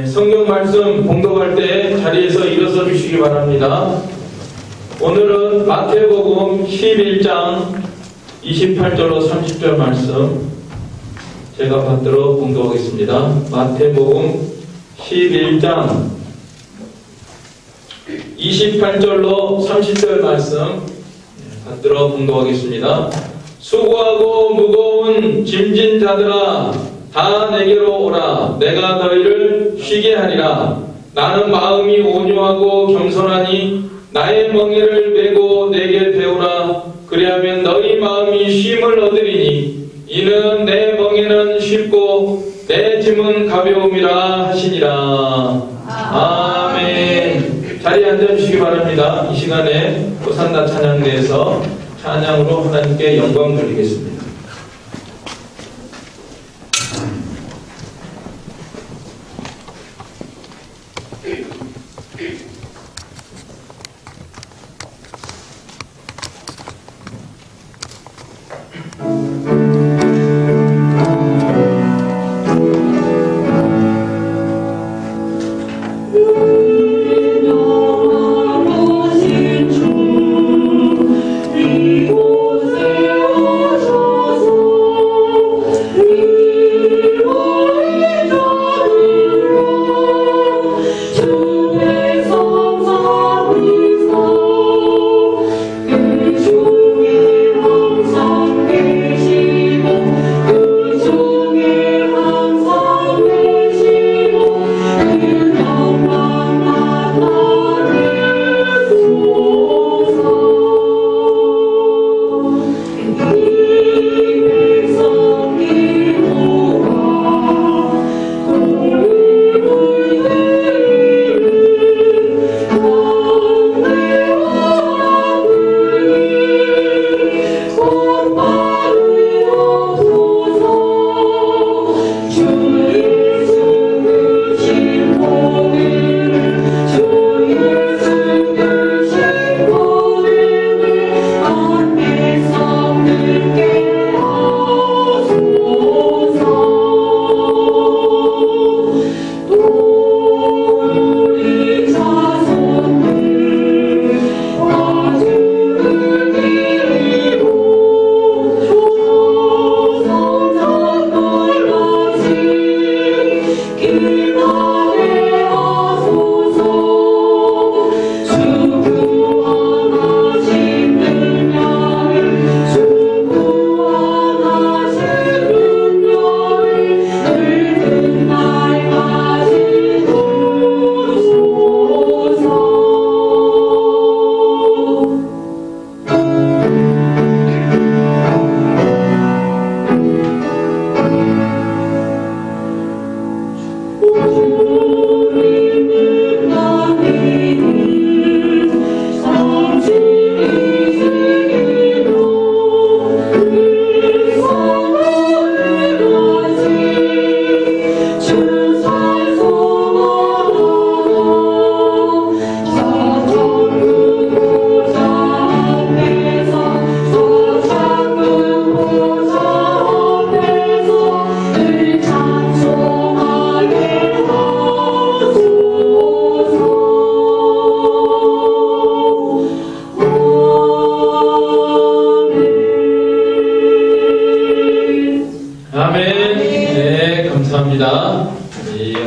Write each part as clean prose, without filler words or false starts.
성경 말씀 봉독할 때 자리에서 일어서 주시기 바랍니다. 오늘은 마태복음 11장 28절로 30절 말씀 제가 받들어 봉독하겠습니다. 마태복음 11장 28절로 30절 말씀 받들어 봉독하겠습니다. 수고하고 무거운 짐진 자들아 다 내게로 오라. 내가 너희를 쉬게 하리라. 나는 마음이 온유하고 겸손하니 나의 멍에를 메고 내게 배우라. 그리하면 너희 마음이 쉼을 얻으리니 이는 내 멍에는 쉽고 내 짐은 가벼움이라 하시니라. 아멘. 자리에 앉아주시기 바랍니다. 이 시간에 호산나 찬양대에서 찬양으로 하나님께 영광 돌리겠습니다.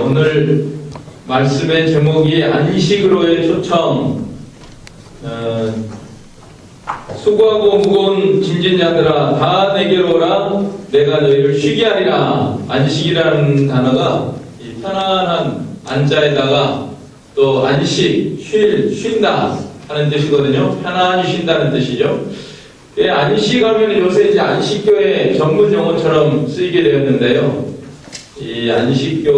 오늘 말씀의 제목이 안식으로의 초청. 수고하고 무거운 짐진 자들아 다 내게로 오라. 내가 너희를 쉬게 하리라. 안식이라는 단어가 이 편안한 안자에다가 또 안식, 쉰다 하는 뜻이거든요. 편안히 쉰다는 뜻이죠. 안식하면 요새 이제 안식교의 전문 용어처럼 쓰이게 되었는데요. 이 안식교,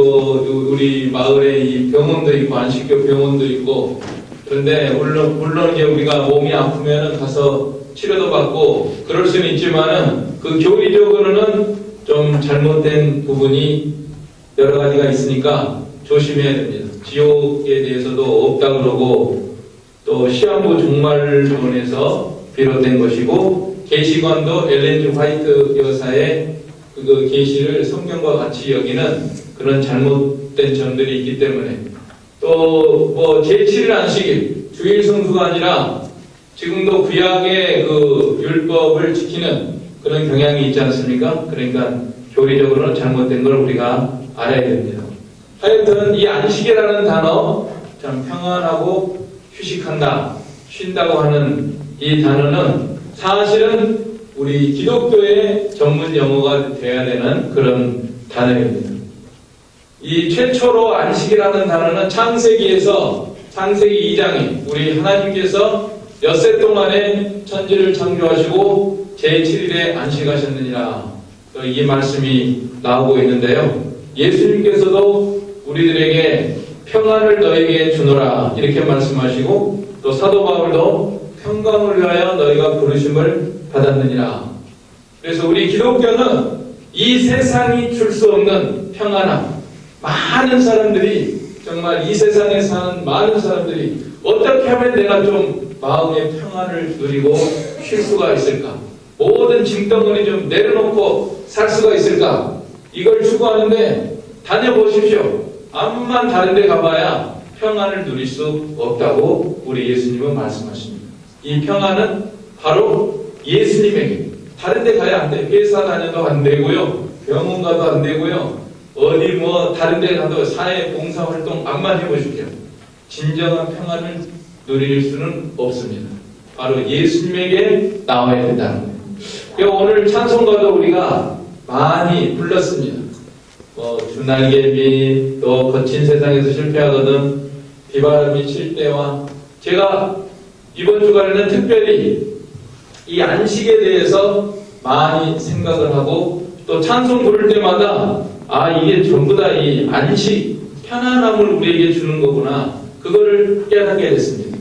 우리 마을에 이 병원도 있고 안식교 병원도 있고, 그런데 물론 이제 우리가 몸이 아프면 가서 치료도 받고 그럴 수는 있지만은 그 교리적으로는 좀 잘못된 부분이 여러 가지가 있으니까 조심해야 됩니다. 지옥에 대해서도 없다 그러고, 또 시한부 종말론에서 비롯된 것이고, 계시관도 엘렌 지 화이트 여사의 그 계시를 성경과 같이 여기는 그런 잘못된 점들이 있기 때문에 또 뭐 제7일 안식일 주일 성수가 아니라 지금도 구약의 그 율법을 지키는 그런 경향이 있지 않습니까? 그러니까 교리적으로는 잘못된 걸 우리가 알아야 됩니다. 하여튼 이 안식이라는 단어, 참 평안하고 휴식한다, 쉰다고 하는 이 단어는 사실은 우리 기독교의 전문 용어가 되어야 되는 그런 단어입니다. 이 최초로 안식이라는 단어는 창세기에서 창세기 2장에 우리 하나님께서 엿새 동안에 천지를 창조하시고 제7일에 안식하셨느니라, 이 말씀이 나오고 있는데요. 예수님께서도 우리들에게 평안을 너에게 주노라 이렇게 말씀하시고, 또 사도 바울도 평강을 위하여 너희가 부르심을 받았느니라. 그래서 우리 기독교는 이 세상이 줄 수 없는 평안함, 많은 사람들이, 정말 이 세상에 사는 많은 사람들이 어떻게 하면 내가 좀 마음의 평안을 누리고 쉴 수가 있을까? 모든 짐덩어리 좀 내려놓고 살 수가 있을까? 이걸 추구하는데 다녀보십시오. 암만 다른 데 가봐야 평안을 누릴 수 없다고 우리 예수님은 말씀하십니다. 이 평안은 바로 예수님에게, 다른 데 가야 안 돼. 회사 다녀도 안 되고요. 병원 가도 안 되고요. 어디 뭐 다른 데 가도 사회 봉사활동 암만 해보십시오. 진정한 평안을 누릴 수는 없습니다. 바로 예수님에게 나와야 된다는 거예요. 그래서 오늘 찬송가도 우리가 많이 불렀습니다. 주날개비, 또 거친 세상에서 실패하거든, 비바람이 칠 때와, 제가 이번 주간에는 특별히 이 안식에 대해서 많이 생각을 하고, 또 찬송 부를 때마다 이게 전부 다 이 안식, 편안함을 우리에게 주는 거구나, 그거를 깨닫게 됐습니다.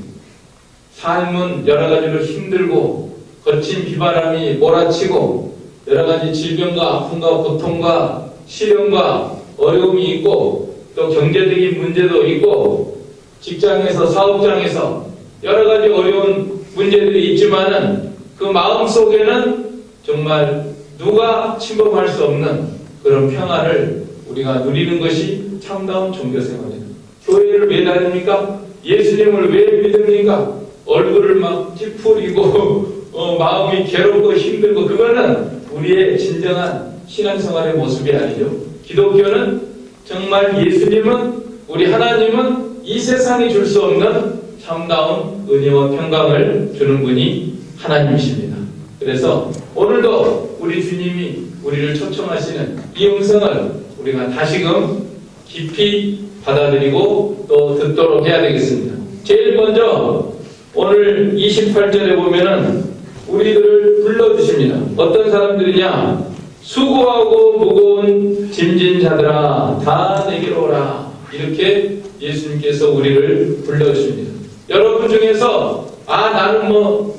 삶은 여러 가지로 힘들고 거친 비바람이 몰아치고 여러 가지 질병과 아픔과 고통과 시련과 어려움이 있고, 또 경제적인 문제도 있고, 직장에서 사업장에서 여러 가지 어려운 문제들이 있지만은 그 마음 속에는 정말 누가 침범할 수 없는 그런 평안을 우리가 누리는 것이 참다운 종교생활입니다. 교회를 왜 다닙니까? 예수님을 왜 믿습니까? 얼굴을 막 찌푸리고 마음이 괴롭고 힘들고, 그거는 우리의 진정한 신앙생활의 모습이 아니죠. 기독교는 정말 예수님은, 우리 하나님은 이 세상이 줄 수 없는 참다운 은혜와 평강을 주는 분이 하나님이십니다. 그래서 오늘도 우리 주님이 우리를 초청하시는 이 음성을 우리가 다시금 깊이 받아들이고 또 듣도록 해야 되겠습니다. 제일 먼저 오늘 28절에 보면은 우리들을 불러주십니다. 어떤 사람들이냐? 수고하고 무거운 짐진 자들아 다 내게로 오라. 이렇게 예수님께서 우리를 불러주십니다. 여러분 중에서 나는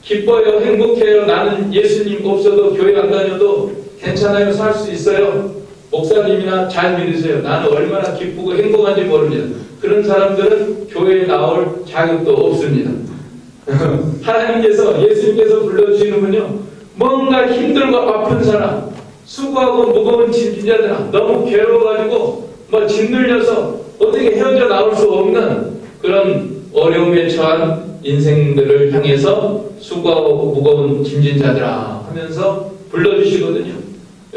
기뻐요, 행복해요, 나는 예수님 없어도 교회 안 다녀도 괜찮아요, 살 수 있어요, 목사님이나 잘 믿으세요, 나는 얼마나 기쁘고 행복한지 모릅니다. 그런 사람들은 교회에 나올 자격도 없습니다. 하나님께서, 예수님께서 불러주시는군요. 뭔가 힘들고 아픈 사람, 수고하고 무거운 짐진자들아, 너무 괴로워가지고 짓눌려서 어떻게 헤어져 나올 수 없는 그런 어려움에 처한 인생들을 향해서 수고하고 무거운 짐진자들아 하면서 불러주시거든요.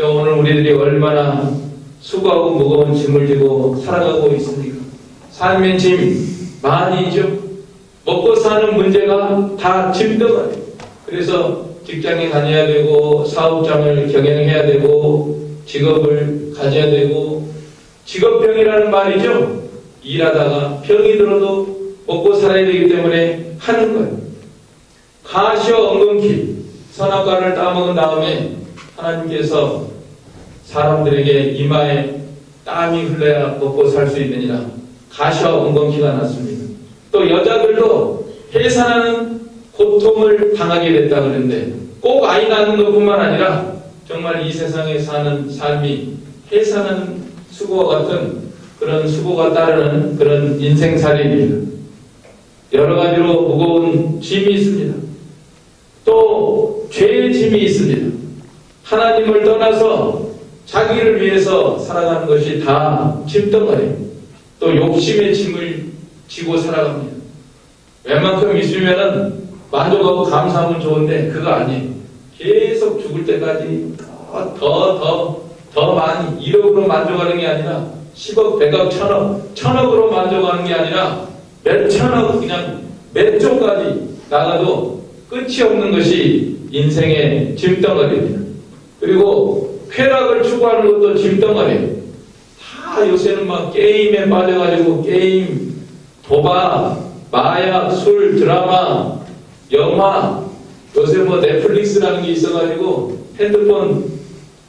오늘 우리들이 얼마나 수고하고 무거운 짐을 지고 살아가고 있습니까? 삶의 짐 많이죠. 먹고 사는 문제가 다 짐덩어리. 그래서 직장에 다녀야 되고, 사업장을 경영해야 되고, 직업을 가져야 되고, 직업병이라는 말이죠. 일하다가 병이 들어도 먹고 살아야 되기 때문에 하는 거예요. 가시와 엉겅퀴, 선악과를 따먹은 다음에 하나님께서 사람들에게 이마에 땀이 흘러야 먹고 살 수 있느니라 가시와 엉겅퀴가 났습니다. 또 여자들도 해산하는 고통을 당하게 됐다 그러는데, 꼭 아이 낳는 것뿐만 아니라 정말 이 세상에 사는 삶이 해산하는 수고와 같은 그런 수고가 따르는 그런 인생살이입니다. 여러 가지로 무거운 짐이 있습니다. 또 죄의 짐이 있습니다. 하나님을 떠나서 자기를 위해서 살아가는 것이 다 짐덩어리, 또 욕심의 짐을 지고 살아갑니다. 웬만큼 있으면은 만족하고 감사하면 좋은데 그거 아니에요. 계속 죽을 때까지 더 많이 1억으로 만족하는 게 아니라 10억, 100억, 1000억, 1000억으로 만족하는 게 아니라 몇 천억, 그냥 몇 조까지 나가도 끝이 없는 것이 인생의 짐덩어리입니다. 그리고 쾌락을 추구하는 것도 짐덩어리예요. 다 요새는 막 게임에 빠져가지고 게임, 도박, 마약, 술, 드라마, 영화, 요새 뭐 넷플릭스라는 게 있어가지고 핸드폰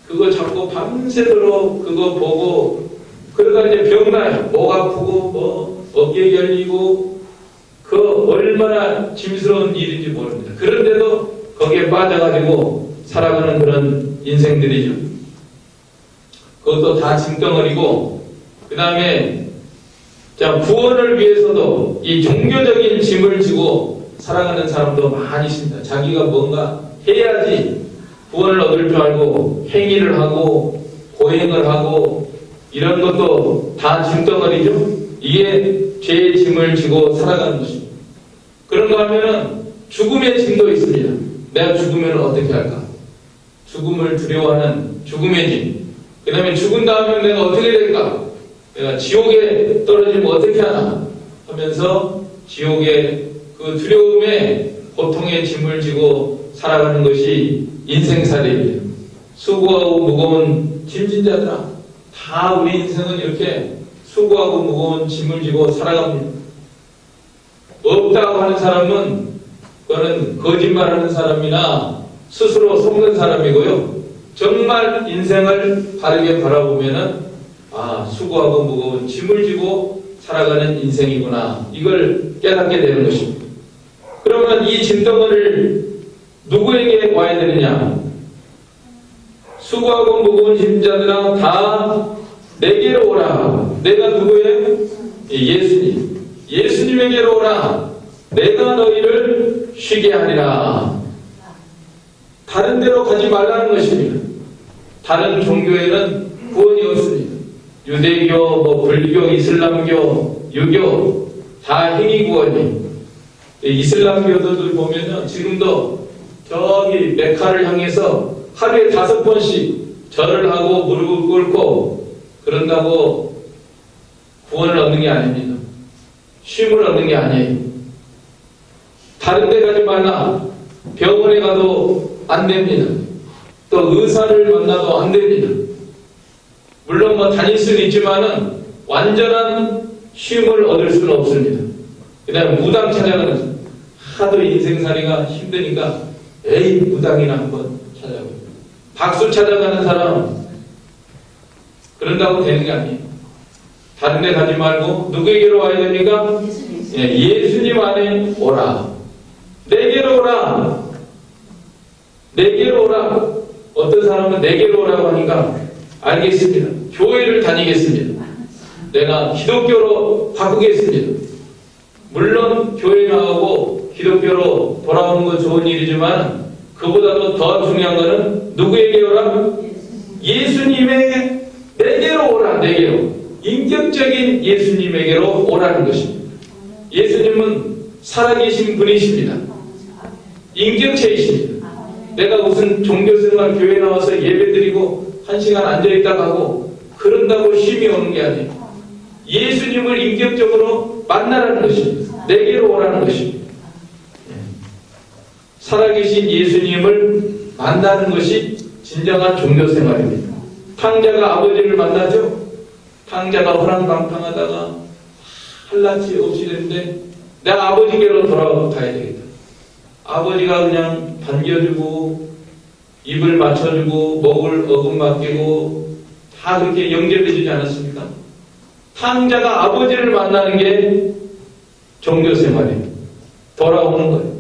그거 자꾸 밤새도록 그거 보고 그러다 이제 병나요. 목 아프고 뭐 어깨 결리고 그 얼마나 짐스러운 일인지 모릅니다. 그런데도 거기에 빠져가지고 살아가는 그런 인생들이죠. 그것도 다 짐덩어리고, 그 다음에 구원을 위해서도 이 종교적인 짐을 지고 살아가는 사람도 많이 있습니다. 자기가 뭔가 해야지 구원을 얻을 줄 알고 행위를 하고 고행을 하고 이런 것도 다 짐덩어리죠. 이게 죄의 짐을 지고 살아가는 것입니다. 그런가 하면은 죽음의 짐도 있습니다. 내가 죽으면 어떻게 할까? 죽음을 두려워하는 죽음의 짐. 그 다음에 죽은 다음에 내가 어떻게 될까? 내가 지옥에 떨어지면 어떻게 하나? 하면서 지옥의 그 두려움에 고통의 짐을 지고 살아가는 것이 인생살이입니다. 수고하고 무거운 짐진 자들아, 다 우리 인생은 이렇게 수고하고 무거운 짐을 지고 살아갑니다. 없다고 하는 사람은 그거는 거짓말하는 사람이나 스스로 속는 사람이고요. 정말 인생을 바르게 바라보면은 수고하고 무거운 짐을 지고 살아가는 인생이구나, 이걸 깨닫게 되는 것입니다. 그러면 이 짐덩어리를 누구에게 와야 되느냐? 수고하고 무거운 짐자들아 다 내게로 오라. 내가 누구예요? 예수님. 예수님에게로 오라. 내가 너희를 쉬게 하리라. 다른 데로 가지 말라는 것입니다. 다른 종교에는 구원이 없습니다. 유대교, 불교, 이슬람교, 유교 다 행위 구원이. 이슬람교도들 보면요, 지금도 저기 메카를 향해서 하루에 5번씩 절을 하고 무릎을 꿇고 그런다고 구원을 얻는 게 아닙니다. 쉼을 얻는 게 아니에요. 다른 데 가지 말라. 병원에 가도 안 됩니다. 또 의사를 만나도 안 됩니다. 물론 다닐 수는 있지만은 완전한 쉼을 얻을 수는 없습니다. 그 다음에 무당 찾아가는, 하도 인생살이가 힘드니까 에이 무당이나 한번 찾아가고, 박수 찾아가는 사람 그런다고 되는 게 아니에요. 다른 데 가지 말고 누구에게로 와야 됩니까? 예수님 안에 오라. 내게로 오라. 내게로 오라. 어떤 사람은 내게로 오라고 하니까 알겠습니다. 교회를 다니겠습니다. 내가 기독교로 바꾸겠습니다. 물론 교회 나가고 기독교로 돌아오는 건 좋은 일이지만 그보다도 더 중요한 것은 누구에게 오라? 예수님의 내게로 오라. 내게로. 인격적인 예수님에게로 오라는 것입니다. 예수님은 살아계신 분이십니다. 인격체이십니다. 내가 무슨 종교생활 교회 나와서 예배드리고 1시간 앉아있다 가고 그런다고 쉼이 오는 게 아니에요. 예수님을 인격적으로 만나라는 것입니다. 내게로 오라는 것입니다. 살아계신 예수님을 만나는 것이 진정한 종교생활입니다. 탕자가 아버지를 만나죠. 탕자가 호랑방탕하다가 할라치 없이 됐는데 내가 아버지께로 돌아가야 되겠다. 아버지가 그냥 반겨주고 입을 맞춰주고 목을 어금 맡기고 다 그렇게 영접해주지 않았습니까? 탕자가 아버지를 만나는 게 종교생활이에요. 돌아오는 거예요.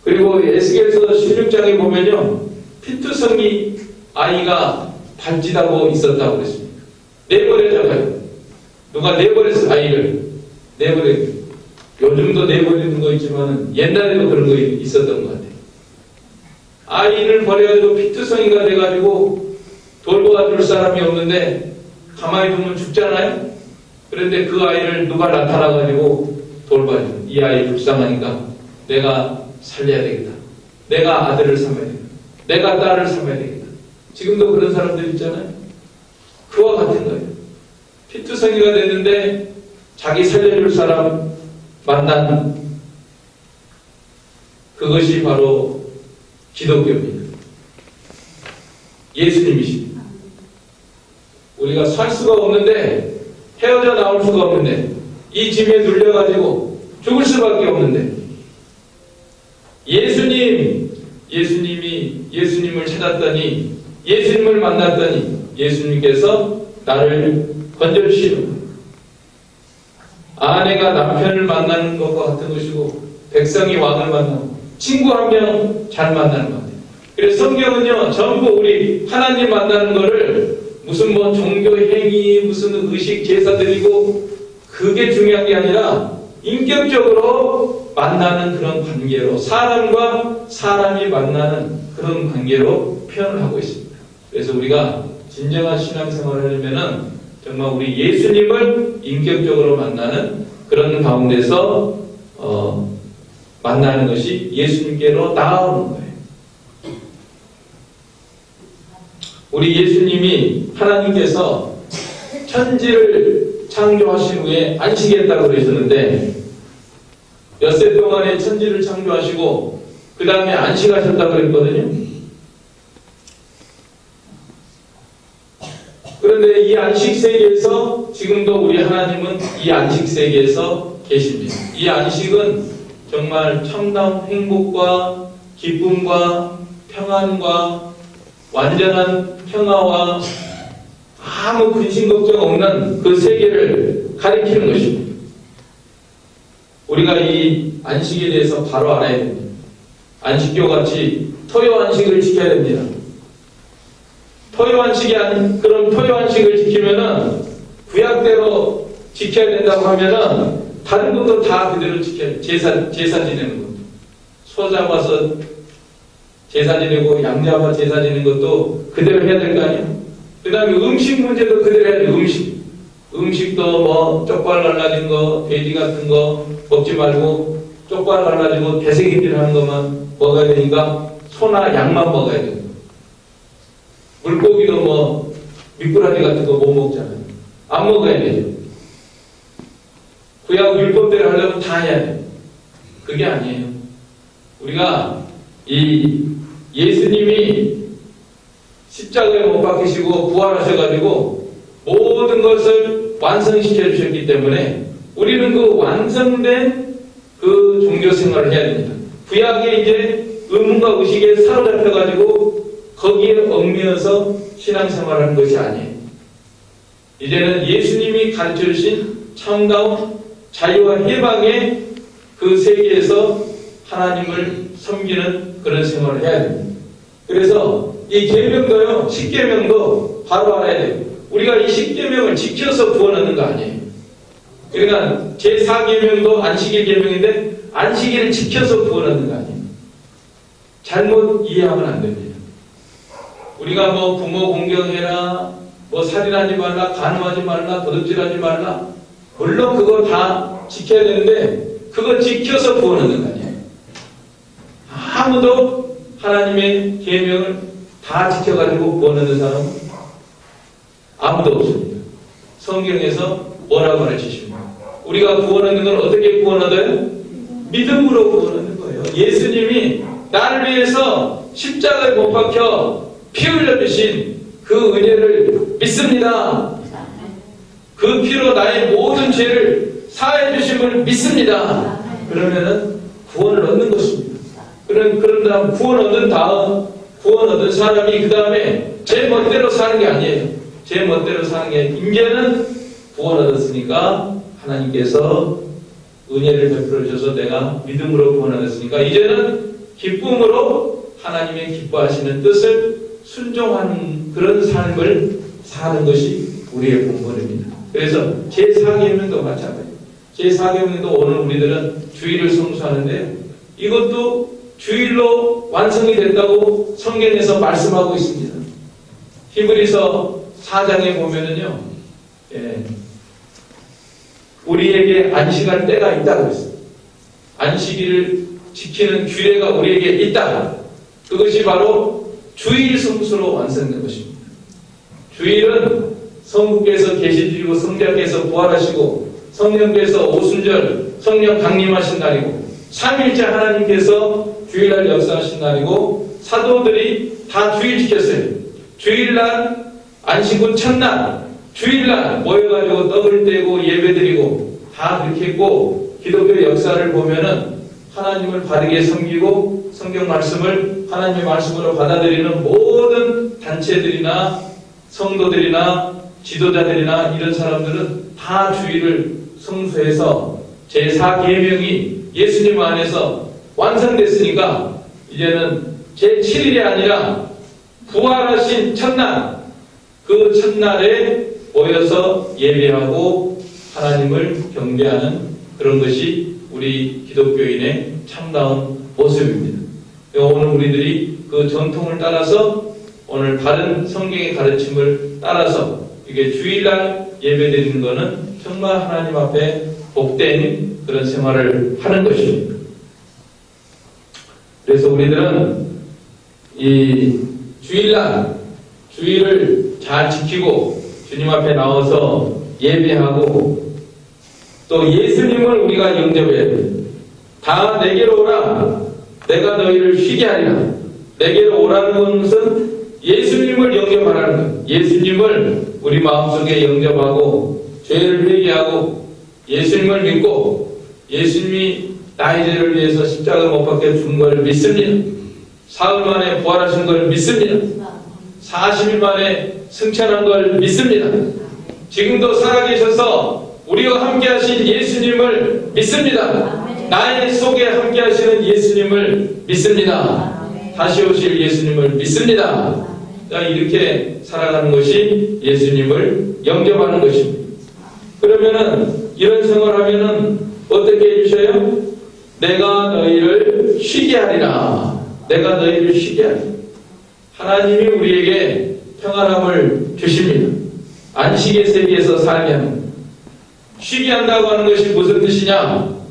그리고 에스겔서 16장에 보면요, 피투성이 아이가 발짓하고 있었다고 그랬습니다. 내버려져가요. 누가 내버렸어, 아이를. 내버려. 요즘도 내버리는 거 있지만 옛날에도 그런 거 있었던 것 같아요. 아이를 버려가지고 피투성이가 돼가지고 돌봐줄 사람이 없는데 가만히 두면 죽잖아요. 그런데 그 아이를 누가 나타나가지고 돌봐줘. 이 아이 불쌍하니까 내가 살려야 되겠다. 내가 아들을 삼아야 되겠다. 내가 딸을 삼아야 되겠다. 지금도 그런 사람들 있잖아요. 그와 같은 거예요. 피투성이가 됐는데 자기 살려줄 사람 만난 그것이 바로 기독교입니다. 예수님이십니다. 우리가 살 수가 없는데, 헤어져 나올 수가 없는데, 이 짐에 눌려가지고 죽을 수밖에 없는데, 예수님을 찾았더니, 예수님을 만났더니, 예수님께서 나를 건져주시는 거예요. 아내가 남편을 만나는 것과 같은 것이고, 백성이 왕을 만나고, 친구 한 명 잘 만나는 것 같아요. 그래서 성경은요, 전부 우리 하나님 만나는 거를 무슨 뭐 종교 행위, 무슨 의식 제사 드리고, 그게 중요한 게 아니라, 인격적으로 만나는 그런 관계로, 사람과 사람이 만나는 그런 관계로 표현을 하고 있습니다. 그래서 우리가 진정한 신앙생활을 하려면은 정말 우리 예수님을 인격적으로 만나는 그런 가운데서 만나는 것이 예수님께로 나아오는 거예요. 우리 예수님이 하나님께서 천지를 창조하신 후에 안식했다고 그러셨는데 엿새 동안에 천지를 창조하시고 그 다음에 안식하셨다고 그랬거든요. 그런데 이 안식 세계에서 지금도 우리 하나님은 이 안식 세계에서 계십니다. 이 안식은 정말 참다운 행복과 기쁨과 평안과 완전한 평화와 아무 근심 걱정 없는 그 세계를 가리키는 것입니다. 우리가 이 안식에 대해서 바로 알아야 됩니다. 안식교 같이 토요 안식을 지켜야 됩니다. 토요 안식이 아닌 그런 토요 안식을 지키면은 구약대로 지켜야 된다고 하면은 다른 것도 다 그대로 지켜야 돼요. 제사 지내는 것도. 소 잡아서 제사 지내고 양 잡아 제사 지내는 것도 그대로 해야 될 거 아니에요? 그 다음에 음식 문제도 그대로 해야 돼요. 음식도 뭐 쪽발 날라진 거, 돼지 같은 거 먹지 말고 쪽발 날라지고 배새끼들 하는 것만 먹어야 되니까 소나 양만 먹어야 돼요. 물고기도 뭐 미꾸라지 같은 거 못 먹잖아요. 안 먹어야 돼요. 구약 율법대로 하려면 다 해야 돼요. 그게 아니에요. 우리가 이 예수님이 십자가에 못 박히시고 부활하셔가지고 모든 것을 완성시켜 주셨기 때문에 우리는 그 완성된 그 종교 생활을 해야 됩니다. 구약에 이제 의문과 의식에 사로잡혀가지고 거기에 얽매여서 신앙생활을 하는 것이 아니에요. 이제는 예수님이 가르쳐 주신 참다운 자유와 해방의 그 세계에서 하나님을 섬기는 그런 생활을 해야 됩니다. 그래서 이 계명도요, 십계명도 바로 알아야 돼요. 우리가 이 십계명을 지켜서 구원 얻는 거 아니에요. 그러니까 제4계명도 안식일 계명인데 안식일을 지켜서 구원 얻는 거 아니에요. 잘못 이해하면 안 됩니다. 우리가 뭐 부모 공경해라, 뭐 살인하지 말라, 간음하지 말라, 도둑질하지 말라, 물론 그거 다 지켜야 되는데 그거 지켜서 구원 얻는 거 아니에요. 아무도 하나님의 계명을 다 지켜가지고 구원 얻는 사람은 아무도 없습니다. 성경에서 뭐라고 가르치십니까? 우리가 구원 얻는 건 어떻게 구원 얻어요? 믿음으로 구원 얻는 거예요. 예수님이 나를 위해서 십자가에 못 박혀 피 흘려주신 그 은혜를 믿습니다. 그 피로 나의 모든 죄를 사해 주심을 믿습니다. 그러면은 구원을 얻는 것입니다. 그런 다음 구원 얻은 사람이 그 다음에 제 멋대로 사는 게 아니에요. 제 멋대로 사는 게 이제는 구원 얻었으니까 하나님께서 은혜를 베풀어 주셔서 내가 믿음으로 구원 얻었으니까 이제는 기쁨으로 하나님의 기뻐하시는 뜻을 순종하는 그런 삶을 사는 것이 우리의 본분입니다. 그래서 제4계명도 마찬가지예요. 제4계명도 오늘 우리들은 주일을 성수하는데 이것도 주일로 완성이 된다고 성경에서 말씀하고 있습니다. 히브리서 4장에 보면은요, 우리에게 안식할 때가 있다고 했어요. 안식일을 지키는 규례가 우리에게 있다. 그것이 바로 주일 성수로 완성된 것입니다. 주일은 성부께서 계시드리고 성자께서 부활하시고 성령께서 오순절 성령 강림하신 날이고 삼일째 하나님께서 주일날 역사하신 날이고 사도들이 다 주일 지켰어요. 주일날 안식은 첫날 주일날 모여가지고 떡을 떼고 예배드리고 다 그렇게 했고 기독교 역사를 보면은 하나님을 바르게 섬기고 성경 말씀을 하나님의 말씀으로 받아들이는 모든 단체들이나 성도들이나 지도자들이나 이런 사람들은 다 주일을 성수해서 제4계명이 예수님 안에서 완성됐으니까 이제는 제7일이 아니라 부활하신 첫날, 그 첫날에 모여서 예배하고 하나님을 경배하는 그런 것이 우리 기독교인의 참다운 모습입니다. 오늘 우리들이 그 전통을 따라서 오늘 바른 성경의 가르침을 따라서 이게 주일날 예배드리는 것은 정말 하나님 앞에 복된 그런 생활을 하는 것입니다. 그래서 우리들은 이 주일날 주일을 잘 지키고 주님 앞에 나와서 예배하고 또 예수님을 우리가 영접해야 돼요. 다 내게로 오라 내가 너희를 쉬게 하리라. 내게로 오라는 것은 예수님을 영접하라는 거예요. 예수님을 우리 마음속에 영접하고 죄를 회개하고 예수님을 믿고 예수님이 나의 죄를 위해서 십자가 못 박혀 죽은 걸 믿습니다. 사흘 만에 부활하신 걸 믿습니다. 40일 만에 승천한 걸 믿습니다. 지금도 살아계셔서 우리와 함께 하신 예수님을 믿습니다. 나의 속에 함께 하시는 예수님을 믿습니다. 다시 오실 예수님을 믿습니다. 이렇게 살아가는 것이 예수님을 영접하는 것입니다. 그러면은 이런 생활하면은 어떻게 해주셔요? 내가 너희를 쉬게 하리라. 내가 너희를 쉬게 하리라. 하나님이 우리에게 평안함을 주십니다. 안식의 세계에서 살게 하는 거예요. 쉬게 한다고 하는 것이 무슨 뜻이냐?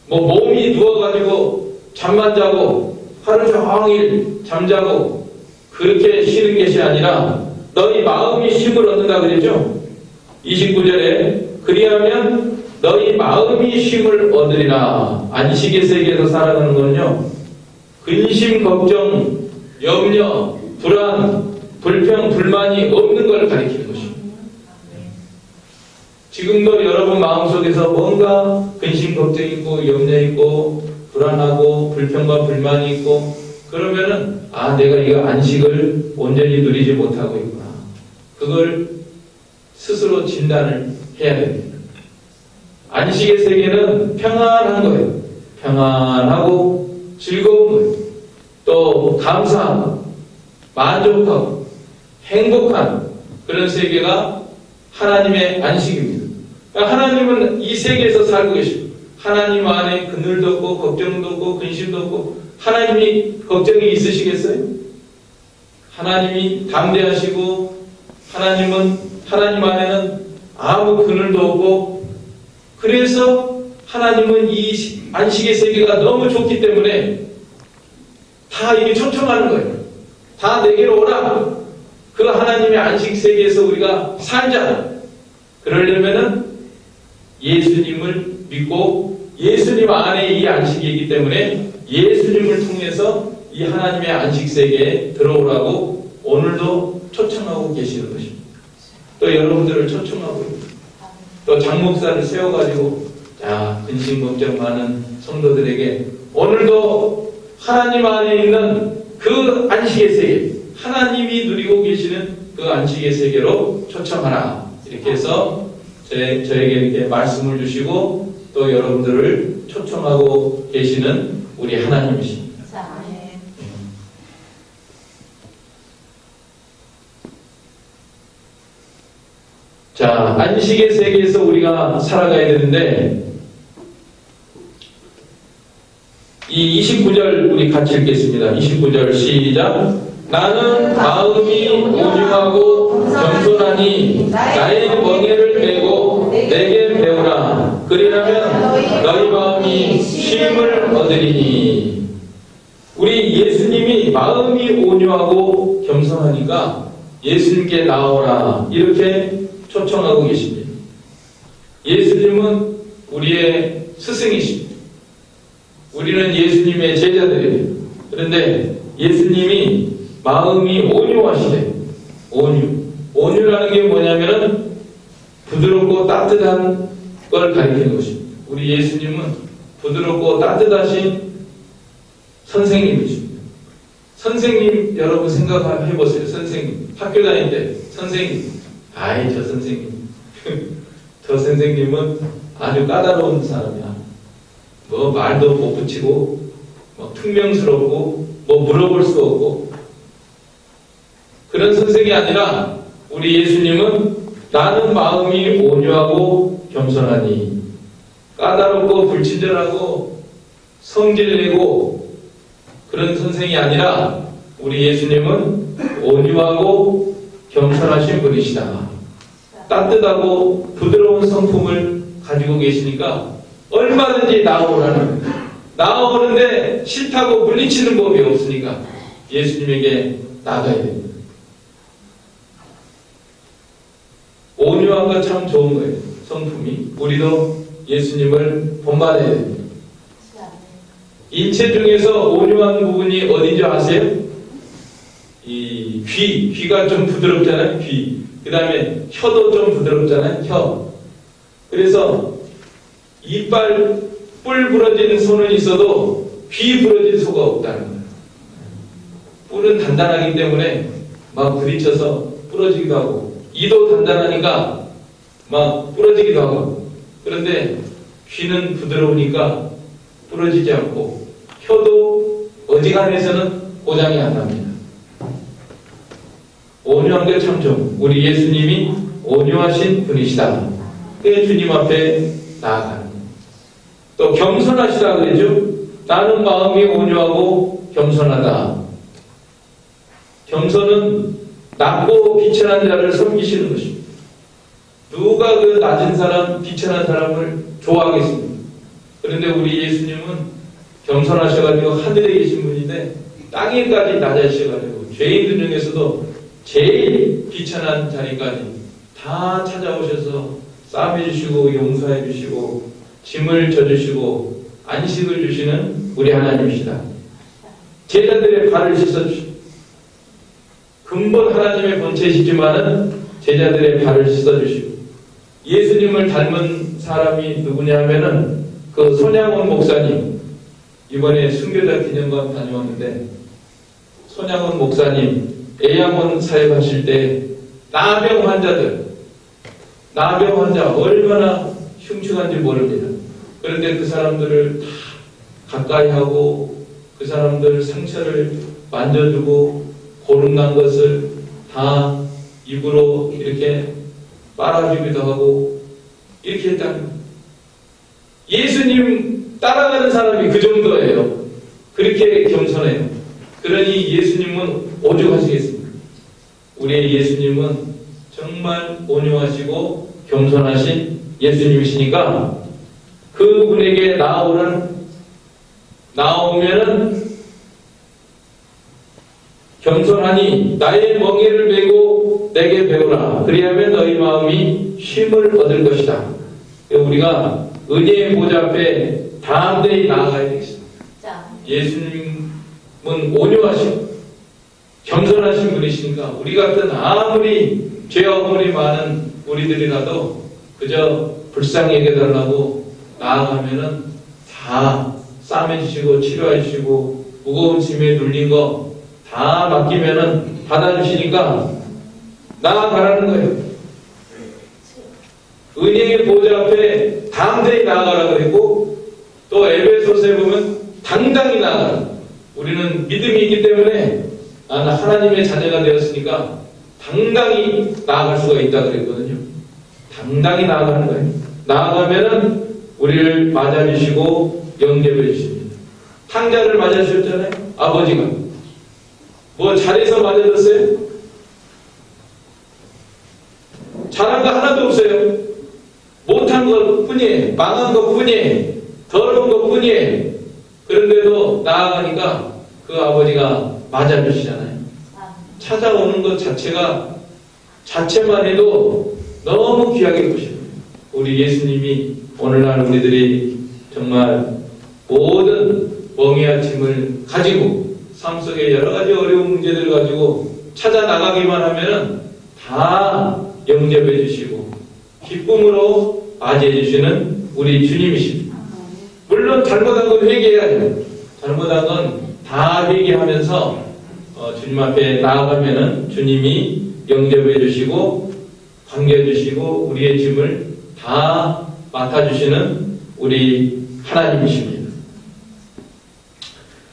몸이 누워가지고 잠만 자고 하루 종일 잠자고 그렇게 쉬는 것이 아니라 너희 마음이 쉼을 얻는다 그랬죠? 29절에 그리하면 너희 마음이 쉼을 얻으리라. 안식의 세계에서 살아가는 거는요, 근심, 걱정, 염려, 불안, 불평, 불만이 없는 걸 가리키는 것입니다. 지금도 여러분 마음속에서 뭔가 근심, 걱정 있고 염려 있고 불안하고 불평과 불만이 있고 그러면은 내가 이거 안식을 온전히 누리지 못하고 있구나. 그걸 스스로 진단을 해야 됩니다. 안식의 세계는 평안한 거예요. 평안하고 즐거운 거예요. 또 감사하고 만족하고 행복한 그런 세계가 하나님의 안식입니다. 하나님은 이 세계에서 살고 계십니다. 하나님 안에 그늘도 없고 걱정도 없고 근심도 없고 하나님이 걱정이 있으시겠어요? 하나님이 담대하시고 하나님 안에는 아무 그늘도 없고 그래서 하나님은 이 안식의 세계가 너무 좋기 때문에 다 이게 초청하는 거예요. 다 내게로 오라. 그 하나님의 안식 세계에서 우리가 살자. 그러려면은 예수님을 믿고 예수님 안에 이 안식이 있기 때문에 예수님을 통해서 이 하나님의 안식 세계에 들어오라고 오늘도 초청하고 계시는 것입니다. 또 여러분들을 초청하고 있습니다. 또 장목사를 세워가지고 근심 걱정 많은 성도들에게 오늘도 하나님 안에 있는 그 안식의 세계, 하나님이 누리고 계시는 그 안식의 세계로 초청하라. 이렇게 해서 저에게 이렇게 말씀을 주시고 또 여러분들을 초청하고 계시는 우리 하나님이십니다. 자, 안식의 세계에서 우리가 살아가야 되는데 이 29절 우리 같이 읽겠습니다. 29절 시작. 나는 마음이 온유하고 겸손하니 나의 멍에를 메고 내게 배우라. 그리하면 너희 마음이 쉼을 얻으리니. 우리 예수님이 마음이 온유하고 겸손하니까 예수님께 나오라 이렇게 초청하고 계십니다. 예수님은 우리의 스승이십니다. 우리는 예수님의 제자들이에요. 그런데 예수님이 마음이 온유하시대. 온유라는 게 뭐냐면은 부드럽고 따뜻한 걸 가리키는 것입니다. 우리 예수님은 부드럽고 따뜻하신 선생님이십니다. 선생님 여러분 생각해 보세요. 선생님 학교 다닐 때 선생님, 아이 저 선생님 저 선생님은 아주 까다로운 사람이야. 뭐 말도 못 붙이고 뭐 퉁명스럽고 뭐 물어볼 수 없고 그런 선생이 아니라 우리 예수님은 나는 마음이 온유하고 겸손하니 까다롭고 불친절하고 성질내고 그런 선생이 아니라 우리 예수님은 온유하고 겸손하신 분이시다. 따뜻하고 부드러운 성품을 가지고 계시니까 얼마든지 나아오는데 싫다고 물리치는 법이 없으니까 예수님에게 나가야 됩니다. 온유한 거 참 좋은 거예요. 성품이. 우리도 예수님을 본받아야 됩니다. 인체 중에서 온유한 부분이 어딘지 아세요? 이 귀가 좀 부드럽잖아요. 그 다음에 혀도 좀 부드럽잖아요. 혀. 그래서 이빨 뿔 부러지는 손은 있어도 귀 부러질 수가 없다는 거예요. 뿔은 단단하기 때문에 막 부딪혀서 부러지기도 하고 이도 단단하니까 막 부러지기도 하고 그런데 귀는 부드러우니까 부러지지 않고 혀도 어지간해서는 고장이 안 납니다. 온유한 게 참 좋은 우리 예수님이 온유하신 분이시다. 그게 주님 앞에 나아가는 거예요. 또 겸손하시다 그러죠. 나는 마음이 온유하고 겸손하다. 겸손은 낮고 비천한 자를 섬기시는 것입니다. 누가 그 낮은 사람, 비천한 사람을 좋아하겠습니까? 그런데 우리 예수님은 겸손하셔가지고 하늘에 계신 분인데 땅에까지 낮아지셔가지고 죄인들 중에서도 제일 비천한 자리까지 다 찾아오셔서 싸매주시고 용서해주시고 짐을 져주시고 안식을 주시는 우리 하나님이시다. 제자들의 발을 씻어주시고 근본 하나님의 본체이시지만은 제자들의 발을 씻어주시고 예수님을 닮은 사람이 누구냐 하면은 그 손양원 목사님 이번에 순교자 기념관 다녀왔는데 손양원 목사님 애양원 사역하실 때 나병 환자 얼마나 흉측한지 모릅니다. 그런데 그 사람들을 다 가까이 하고 그 사람들 상처를 만져주고 고름난 것을 다 입으로 이렇게 빨아주기도 하고 이렇게 했다는 거예요. 예수님 따라가는 사람이 그 정도예요. 그렇게 겸손해요. 그러니 예수님은 오죽하시겠습니까? 우리의 예수님은 정말 온유하시고 겸손하신 예수님이시니까 그분에게 나오면은 겸손하니 나의 멍에를 메고 내게 배우라. 그리하면 너희 마음이 쉼을 얻을 것이다. 우리가 은혜의 보좌 앞에 담대히 나아가야 되겠습니다. 예수님은 온유하시고 겸손하신 분이시니까 우리 같은 아무리 죄와 허물이 많은 우리들이라도 그저 불쌍히 여겨달라고 나아가면은 다 싸매주시고 치료해주시고 무거운 짐에 눌린 거 다 맡기면은 받아주시니까 나아가라는 거예요. 은혜의 보좌 앞에 담대히 나아가라고 했고 또 에베소서에 보면 당당히 나아가라. 우리는 믿음이 있기 때문에 나는 하나님의 자녀가 되었으니까 당당히 나아갈 수가 있다 그랬거든요. 당당히 나아가는 거예요. 나아가면은 우리를 맞아주시고 영접해 주십니다. 탕자를 맞아주셨잖아요. 아버지가 뭐 잘해서 맞아졌어요? 잘한 거 하나도 없어요. 못한 것 뿐이에요. 망한 것 뿐이에요. 더러운 것 뿐이에요. 그런데도 나아가니까 그 아버지가 맞아주시잖아요. 찾아오는 것 자체만 해도 너무 귀하게 보십니다. 우리 예수님이 오늘날 우리들이 정말 모든 멍에와 짐을 가지고 삶 속에 여러 가지 어려운 문제들을 가지고 찾아 나가기만 하면은 다 영접해 주시고 기쁨으로 맞이해 주시는 우리 주님이십니다. 물론 잘못한 건 회개해야죠. 잘못한 건 다 회개하면서 주님 앞에 나아가면은 주님이 영접해 주시고 반겨 주시고 우리의 짐을 다 맡아주시는 우리 하나님이십니다.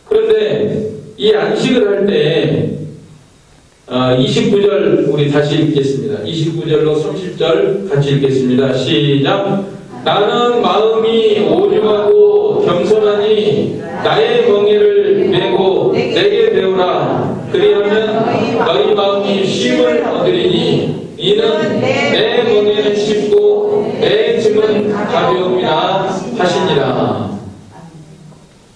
그런데 이 안식을 할 때 29절 우리 다시 읽겠습니다. 29절로 30절 같이 읽겠습니다. 시작. 나는 마음이 오죽하고 겸손하니 나의 멍에를 메고 내게 배우라. 그리하면 너희 마음이 쉼을 얻으리니 이는 내 멍에는 쉽고 내 짐은 가벼움이라 하시니라.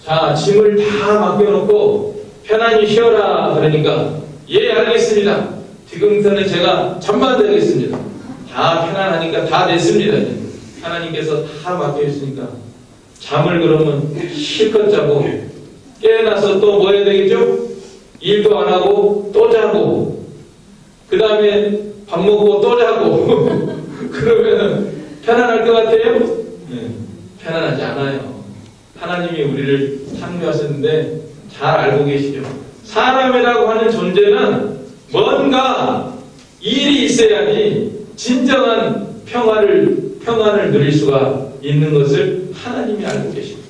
자, 짐을 다 맡겨놓고 편안히 쉬어라 그러니까 예 알겠습니다. 지금부터는 제가 잠만 자겠습니다. 다 편안하니까 다 됐습니다. 하나님께서 다 맡겨있으니까 잠을 그러면 실컷 자고 깨어나서 또 뭐 해야 되겠죠? 일도 안 하고 또 자고 그 다음에 밥 먹고 또 자고 그러면은 편안할 것 같아요? 네, 편안하지 않아요. 하나님이 우리를 창조하셨는데 잘 알고 계시죠? 사람이라고 하는 존재는 뭔가 일이 있어야지 진정한 평안을 누릴 수가 있는 것을 하나님이 알고 계십니다.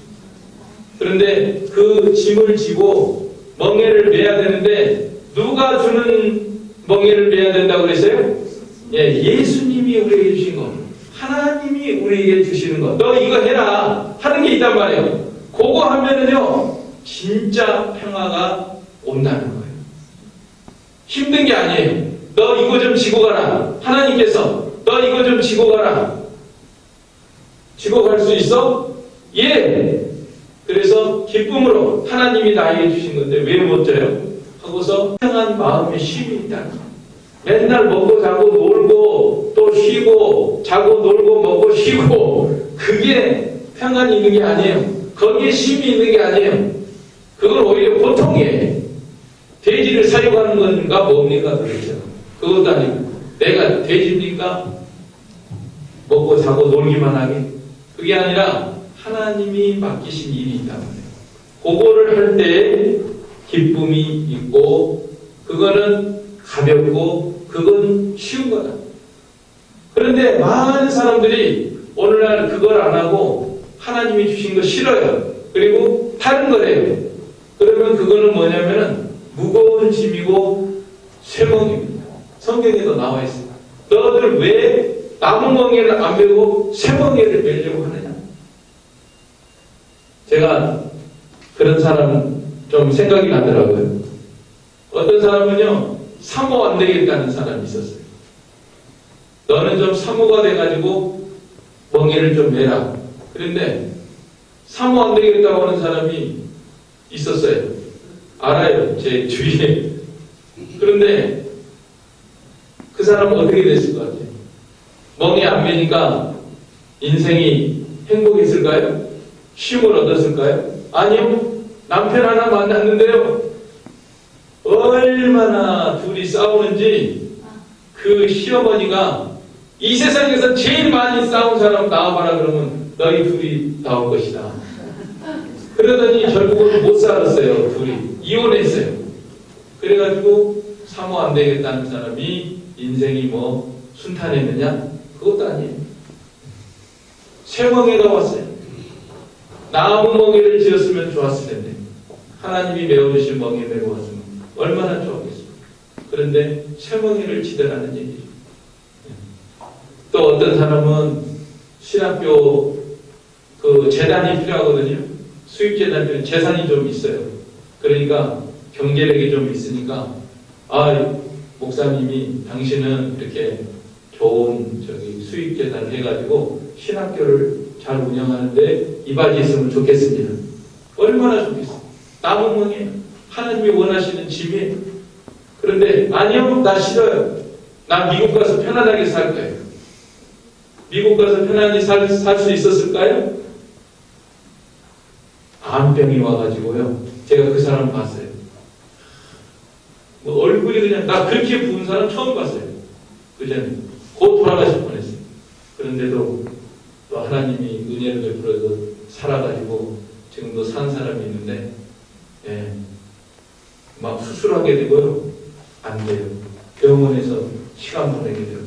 그런데 그 짐을 지고 멍에를 메야 되는데 누가 주는 멍에를 메야 된다고 그랬어요? 예, 예수님이 우리에게 주신 거, 하나님이 우리에게 주시는 거, 너 이거 해라 하는 게 있단 말이에요. 그거 하면은요 진짜 평화가 온다는 거예요. 힘든 게 아니에요. 너 이거 좀 지고 가라. 하나님께서 너 이거 좀 지고 가라. 지고 갈 수 있어? 예. 그래서 기쁨으로 하나님이 나에게 주신 건데 왜 못 져요? 하고서 평안한 마음의 쉼이 있다는 거예요. 맨날 먹고 자고 놀고 또 쉬고 자고 놀고 먹고 쉬고 그게 평안이 있는 게 아니에요. 거기에 쉼이 있는 게 아니에요. 그건 오히려 고통이에요. 돼지를 사육하는 건가 뭡니까 도대체? 그것도 아니고 내가 돼지입니까? 먹고 자고 놀기만 하게? 그게 아니라 하나님이 맡기신 일이 있단 말이에요. 그거를 할 때 기쁨이 있고 그거는 가볍고 그건 쉬운 거다. 그런데 많은 사람들이 오늘날 그걸 안 하고 하나님이 주신 거 싫어요. 그리고 다른 거래요. 그러면 그거는 뭐냐면은 무거운 짐이고 쇠멍입니다. 성경에도 나와 있습니다. 너들 왜 나무 멍에를 안 메고 쇠멍에를 메려고 하느냐? 제가 그런 사람 좀 생각이 나더라고요. 어떤 사람은요 사모 안 되겠다는 사람이 있었어요. 너는 좀 사모가 돼가지고 멍에를 좀 메라. 그런데 사모 안 되겠다고 하는 사람이 있었어요. 알아요. 제 주위에. 그런데 그 사람은 어떻게 됐을 것 같아요? 멍에 안 메니까 인생이 행복했을까요? 쉼을 얻었을까요? 아니요. 남편 하나 만났는데요. 얼마나 둘이 싸우는지 그 시어머니가 이 세상에서 제일 많이 싸운 사람 나와봐라 그러면 너희 둘이 나올 것이다. 그러더니 결국은 못 살았어요. 둘이 이혼했어요. 그래가지고 사모 안 되겠다는 사람이 인생이 뭐 순탄했느냐? 그것도 아니에요. 쇠멍에가 왔어요. 나무 멍에를 지었으면 좋았을 텐데 하나님이 메워주신 멍에 메고 왔으면 얼마나 좋았겠습니까? 그런데 쇠멍에를 지더라는 얘기죠. 또 어떤 사람은 신학교 그 재단이 필요하거든요. 수입재단이 재산이 좀 있어요. 그러니까 경제력이 좀 있으니까 목사님이 당신은 이렇게 좋은 수익 계산을 해가지고 신학교를 잘 운영하는데 이바지 있으면 좋겠습니다. 얼마나 좋겠어. 남은 멍에 하나님이 원하시는 짐이에요. 그런데 아니요, 나 싫어요. 나 미국 가서 편안하게 살 거예요. 미국 가서 편안히 살 수 있었을까요? 암병이 와가지고요. 제가 그 사람 봤어요. 얼굴이 그냥 나 그렇게 부은 사람 처음 봤어요. 그전에 곧 돌아가실 뻔했어요. 그런데도 또 하나님이 은혜를 베풀어서 살아가지고 지금도 산 사람이 있는데 막 수술하게 되고요. 안 돼요. 병원에서 시간 보내게 돼요.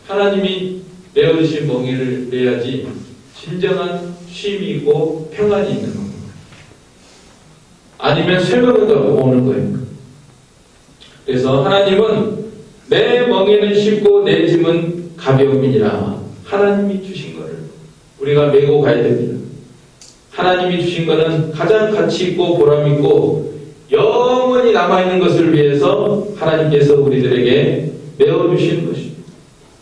하나님이 내어주신 멍에를 내야지 진정한 쉼이 있고 평안이 있는 겁니다. 아니면 쇠벽을 갖고 오는 거예요. 그래서 하나님은 내 멍에는 쉽고 내 짐은 가벼움이니라. 하나님이 주신 것을 우리가 메고 가야 됩니다. 하나님이 주신 것은 가장 가치 있고 보람 있고 영원히 남아있는 것을 위해서 하나님께서 우리들에게 메어주시는 것입니다.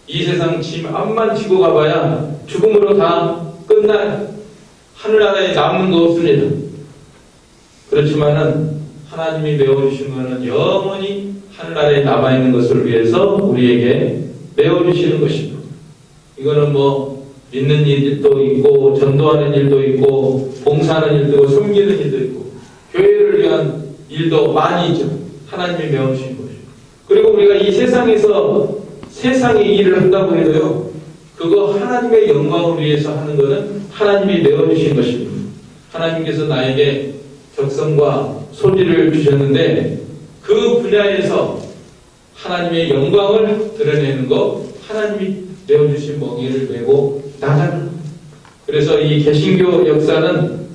이 세상 짐 암만 지고 가봐야 죽음으로 다 끝나요. 하늘나라에 남는 거 없습니다. 그렇지만은 하나님이 메어주신 것은 영원히 하늘나라에 남아있는 것을 위해서 우리에게 메어주시는 것입니다. 이거는 믿는 일도 있고 전도하는 일도 있고 봉사하는 일도 있고 섬기는 일도 있고 교회를 위한 일도 많이 있죠. 하나님이 메어주신 것이죠. 그리고 우리가 이 세상에서 세상의 일을 한다고 해도요, 그거 하나님의 영광을 위해서 하는 것은 하나님이 메어주신 것입니다. 하나님께서 나에게 적성과 소질을 주셨는데 그 분야에서 하나님의 영광을 드러내는 것, 하나님이 메어주신 멍에를 메고 나가는. 그래서 이 개신교 역사는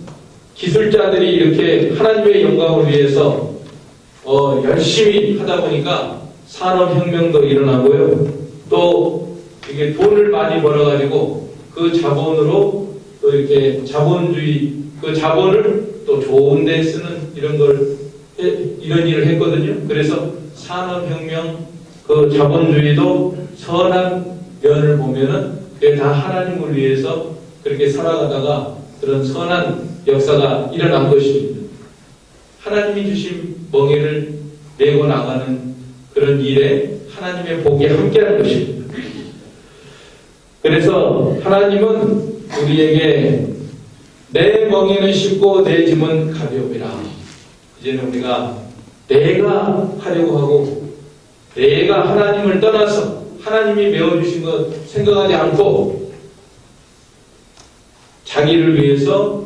기술자들이 이렇게 하나님의 영광을 위해서 열심히 하다 보니까 산업혁명도 일어나고요. 또 이게 돈을 많이 벌어가지고 그 자본으로 또 이렇게 자본주의, 그 자본을 또 좋은 데 쓰는 이런 일을 했거든요. 그래서 산업혁명, 그 자본주의도 선한 면을 보면은 그게 다 하나님을 위해서 그렇게 살아가다가 그런 선한 역사가 일어난 것입니다. 하나님이 주신 멍에를 메고 나가는 그런 일에 하나님의 복이 함께하는 것입니다. 그래서 하나님은 우리에게 내 멍에는 쉽고 내 짐은 가벼움이라. 이제는 우리가 내가 하려고 하고 내가 하나님을 떠나서 하나님이 메어주신 것 생각하지 않고 자기를 위해서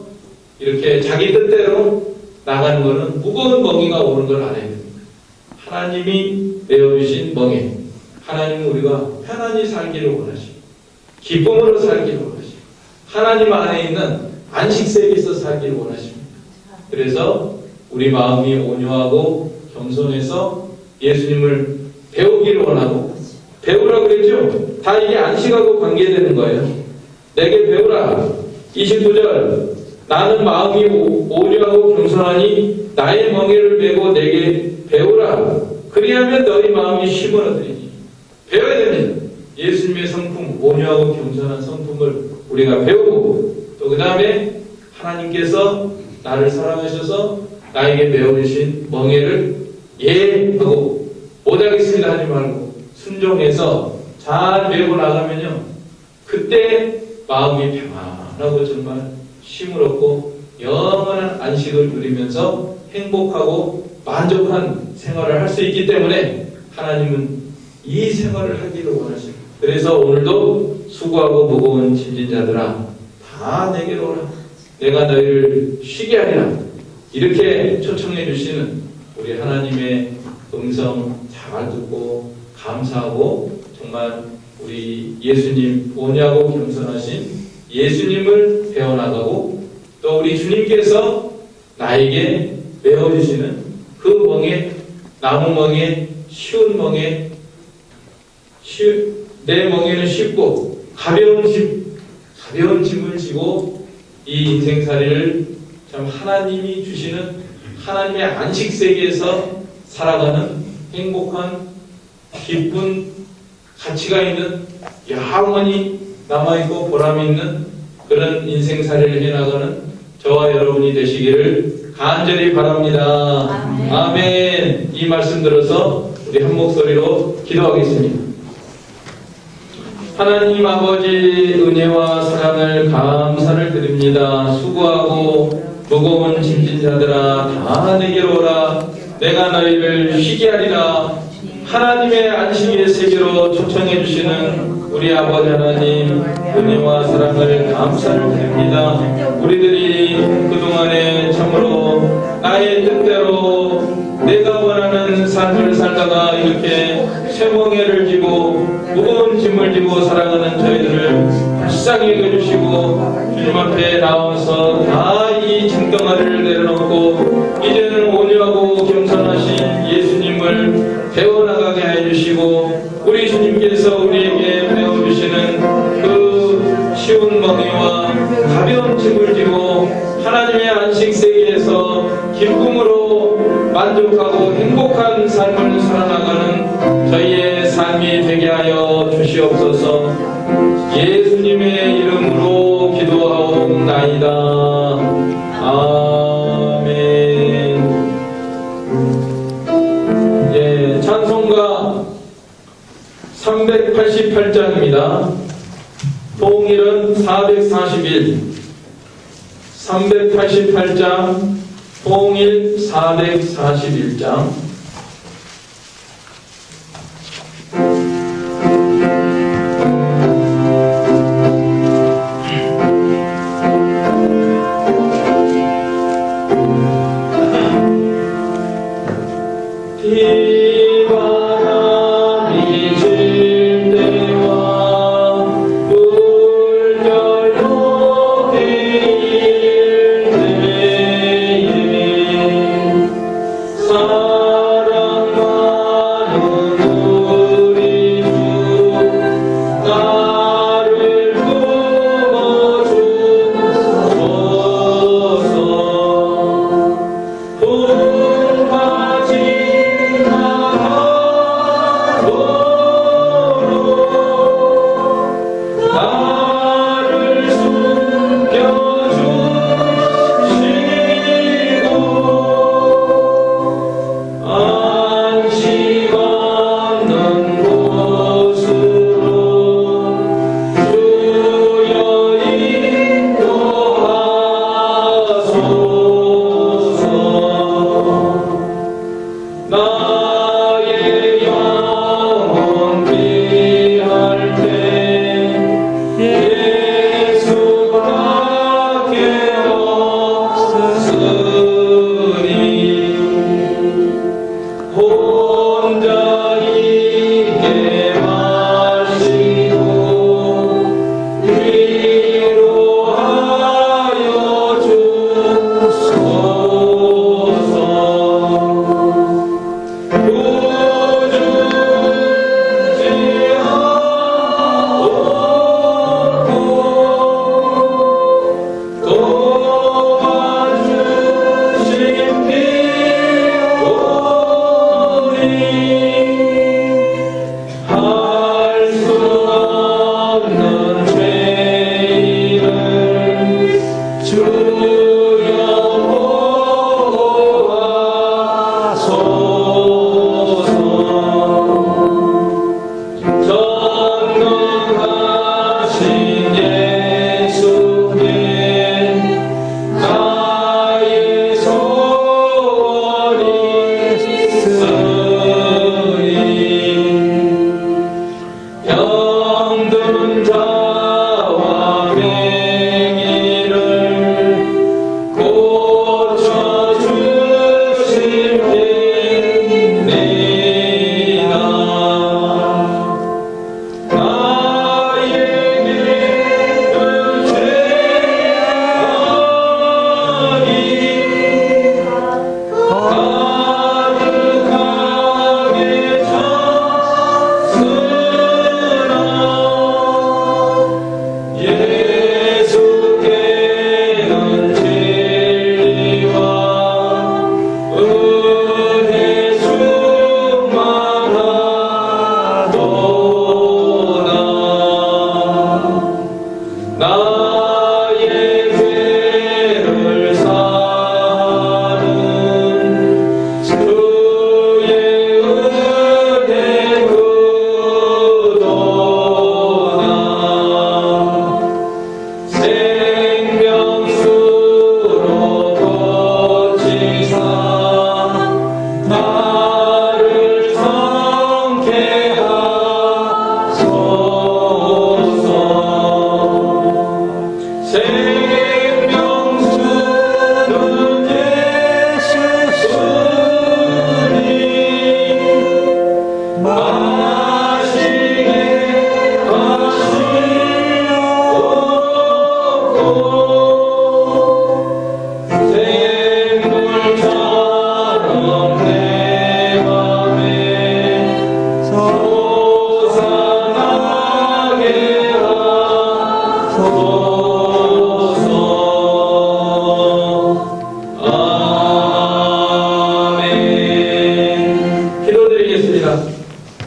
이렇게 자기 뜻대로 나가는 것은 무거운 멍에가 오는 걸 알아야 됩니다. 하나님이 메어주신 멍에, 하나님은 우리가 편안히 살기를 원하시고 기쁨으로 살기를 원하시고 하나님 안에 있는 안식세에 있어 살기를 원하십니다. 그래서 우리 마음이 온유하고 겸손해서 예수님을 배우기를 원하고, 배우라고 그랬죠? 다 이게 안식하고 관계되는 거예요. 내게 배우라. 29절 나는 마음이 온유하고 겸손하니 나의 멍에를 메고 내게 배우라. 그리하면 너희 마음이 쉼을 얻으리니. 배워야 됩니다. 예수님의 성품, 온유하고 겸손한 성품을 우리가 배우고, 또 그 다음에 하나님께서 나를 사랑하셔서 나에게 메어주신 멍에를 하고 못하겠습니다 하지 말고 순종해서 잘 메고 나가면요, 그때 마음이 평안하고 정말 쉼을 얻고 영원한 안식을 누리면서 행복하고 만족한 생활을 할 수 있기 때문에 하나님은 이 생활을 하기를 원하십니다. 그래서 오늘도 수고하고 무거운 짐진 자들아 다 내게로 오라. 내가 너희를 쉬게 하리라. 이렇게 초청해 주시는 우리 하나님의 음성 잘 듣고 감사하고 정말 우리 예수님 온유하고 겸손하신 예수님을 배워나가고 또 우리 주님께서 나에게 메어주시는 그 멍에, 남은 멍에, 쉬운 멍에, 내 멍에는 쉽고 가벼운 짐을 지고 이 인생살이를 참 하나님이 주시는 하나님의 안식 세계에서 살아가는 행복한, 기쁜, 가치가 있는, 영원히 남아있고 보람있는 그런 인생살이를 해나가는 저와 여러분이 되시기를 간절히 바랍니다. 아멘. 이 말씀 들어서 우리 한 목소리로 기도하겠습니다. 하나님 아버지, 은혜와 사랑을 감사를 드립니다. 수고하고 무거운 짐진 자들아 다 내게로 오라. 내가 너희를 쉬게 하리라. 하나님의 안식의 세계로 초청해 주시는 우리 아버지 하나님, 은혜와 사랑을 감사를 드립니다. 우리들이 그동안에 참으로 나의 뜻대로 내가 원하는 삶을 살다가 이렇게 쇠멍에를 지고 무거운 짐을 지고 살아가는 저희들을 불쌍히 여겨주시고 주님 앞에 나와서 다 이 짐덩어리를 내려놓고 이제는 온유하고 겸손하신 예수님을 배워나가게 해주시고 우리 주님께서 우리에게 배워주시는 그 쉬운 멍에와 가벼운 짐을 지고 하나님의 안식 세계에서 기쁨으로 만족하고 행복한 삶을 살아나가는 저희의 삶이 되게 하여 주시옵소서. 예수님의 이름으로 기도하옵나이다. 아멘. 예, 찬송가 388장입니다. 통일은 441, 388장, 통일 441장. 비바람이 질 때와 물결로 데일 때에 사랑하는 우리 주 나를 품어주소서. 나의 영혼 피할 때 예수밖에 없으니 혼자 있게 마시고 위로하여 주소서. 병든 자와 맹인을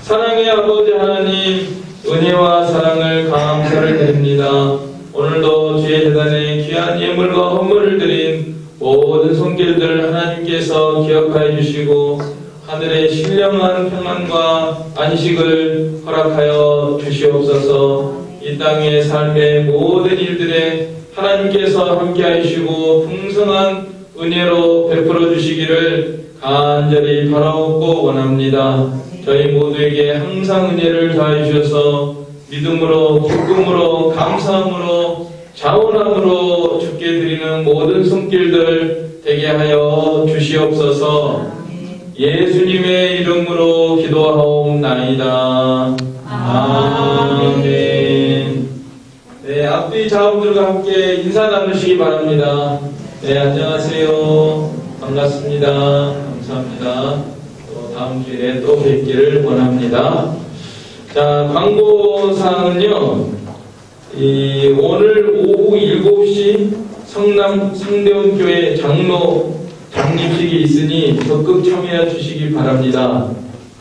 사랑의 아버지 하나님, 은혜와 사랑을 감사를 드립니다. 오늘도 주의 재단에 귀한 예물과 헌물을 드린 모든 손길들 하나님께서 기억하여 주시고 하늘의 신령한 평안과 안식을 허락하여 주시옵소서. 이 땅의 삶의 모든 일들에 하나님께서 함께하여 주시고 풍성한 은혜로 베풀어 주시기를 간절히 바라옵고 원합니다. 저희 모두에게 항상 은혜를 더해 주셔서 믿음으로, 기쁨으로, 감사함으로, 자원함으로 주께 드리는 모든 손길들 되게 하여 주시옵소서. 예수님의 이름으로 기도하옵나이다. 아멘. 네, 앞뒤 자원들과 함께 인사 나누시기 바랍니다. 네, 안녕하세요. 반갑습니다. 감사합니다. 다음 주에 또 뵙기를 원합니다. 자, 광고사항은요, 오늘 오후 7시 성남 상대원교회 장로 장립식이 있으니 적극 참여해 주시기 바랍니다.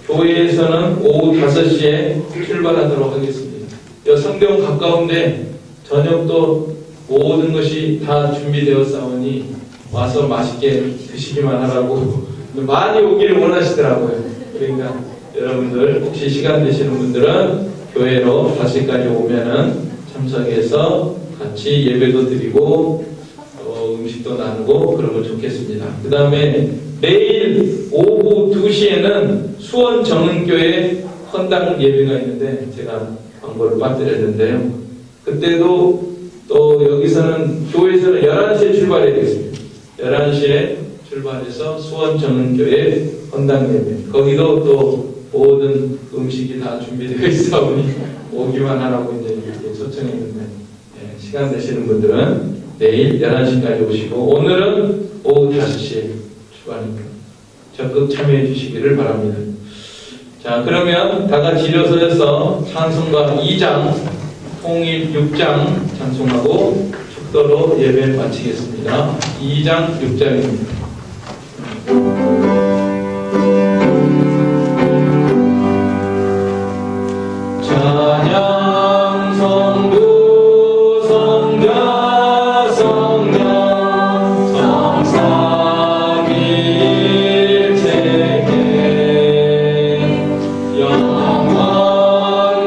교회에서는 오후 5시에 출발하도록 하겠습니다. 상대원 가까운데 저녁도 모든 것이 다 준비되었사오니 와서 맛있게 드시기만 하라고 많이 오기를 원하시더라고요. 그러니까 여러분들 혹시 시간 되시는 분들은 교회로 5시까지 오면은 참석해서 같이 예배도 드리고 음식도 나누고 그러면 좋겠습니다. 그 다음에 내일 오후 2시에는 수원 정은교회 헌당 예배가 있는데 제가 광고를 빠뜨렸는데요. 그때도 또 여기서는 교회에서는 11시에 출발해야 되겠습니다. 11시에 출발해서 수원 정은교회 헌당 예배, 거기도 또 모든 음식이 다 준비되어 있사오니 오기만 하라고 이제 이렇게 초청했는데, 시간 되시는 분들은 내일 11시까지 오시고 오늘은 오후 5시에 출발합니다. 적극 참여해 주시기를 바랍니다. 자, 그러면 다 같이 일어서서 찬송가 2장, 통일 6장 찬송하고 축도로 예배 마치겠습니다. 2장 6장입니다. 찬양 성부 성자 성령 성삼위일체계 영원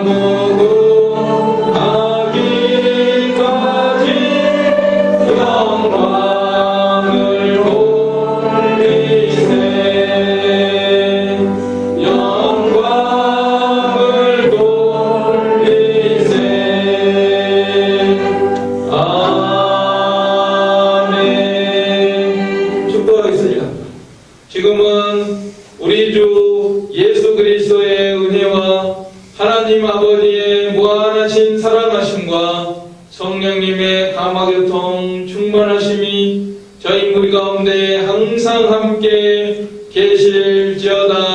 무궁하기까지 영광을 돌리세. 영광을 돌리세. 아멘. 축도하겠습니다. 지금은 우리 주 예수 그리스도의 은혜와 하나님 아버지의 무한하신 사랑하심과 성령님의 감화교통 충만하심이 저희 우리 가운데 항상 함께 계실지어다.